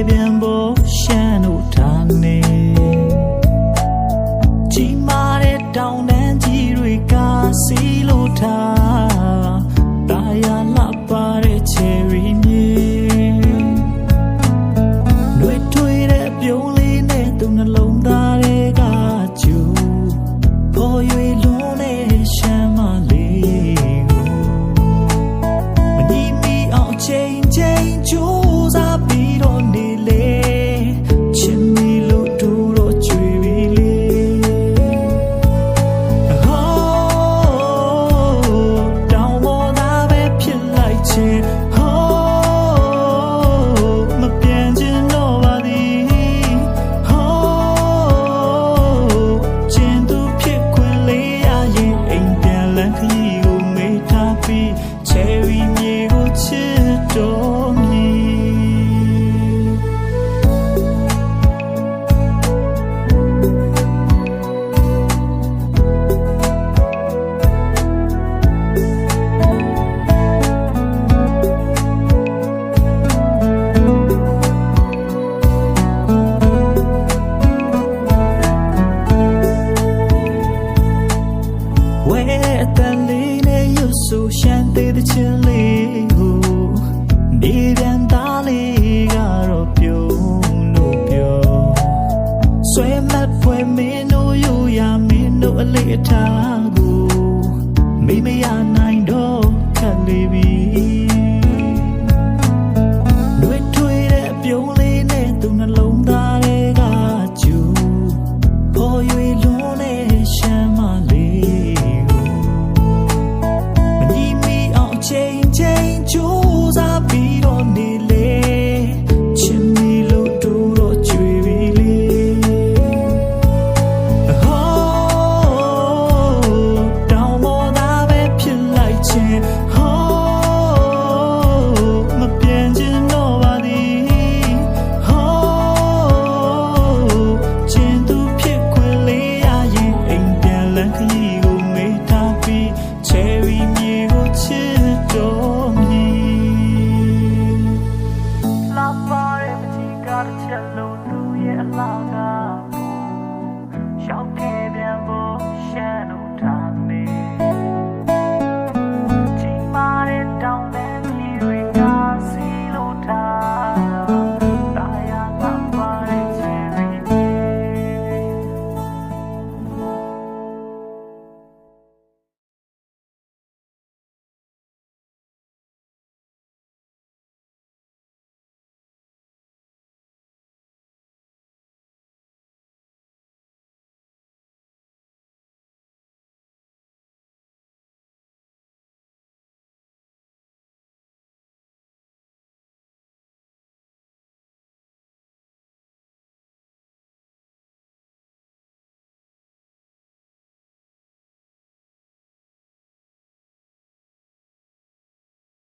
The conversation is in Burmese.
ပြန်ပေါ်ရှမ်းတို့ထားနေကြီးမားတဲ့တောင်တန်းကြီးတွေကစီလို့ထားတာယာလှပါတဲ့ချယ်ရီမြေနှွေထွေးတဲ့ပြုံးလေးနဲ့သူနှလုံးသားတွေကကျူပေါ်ရွေလွန်းတဲ့ရှမ်းမလေးကိုမညီမီအောင်ချိန်ချိန်ကြိုးစားပြီးတော့နေလေချစ်မီလို့တို့တော့ကြွေပြီလေဟောတောင်ပေါ်သားပဲဖြစ်လိုက်ချင်ဟောမပြန်ချင်တော့ပါသည်ဟောကျင်သူဖြစ်ခွင့်လေးရရင်အိမ်ပြန်လန်းခရီးကိုမေးထားပြီးချယ်ရီမြေကိုချစ်တော်မည်ဝဲအတန်လေးနဲ့ရွတ်ဆိုရှမ်းသေးတဲ့ချင်းလေးကိုနေပြန်သားလေးကတော့ပြုံးလို့ပြောဆွဲမတ်ဖွယ်မင်းတို့ယူရမင်းတို့အလေးအထားကိုမိမရနိုင်တော့ခက်လေပြီနှွေထွေးတဲ့ပြုံးလေးနဲ့သူနှလုံးသားတွေကကျူပေါ်ရွေလွန်းတဲ့ရှမ်းမလေးချိန်ချိန်ကြိုးစားပြီးတော့နေလေချစ်မီလို့တို့တော့ကြွေပြီလေဟောတောင်ပေါ်သားပဲဖြစ်လိုက်ချင်ဟောမပြန်ချင်တော့ပါသည်ဟောကျင်သူဖြစ်ခွင့်လေးရရင်အိမ်ပြန်လန်းခရီးကိုမေးထားပြီးချယ်ရီမြေကိုချစ်တော်မည်လာပါရဲ့မကြီးကားတစ်ချက်လုံးသူရဲ့အလားက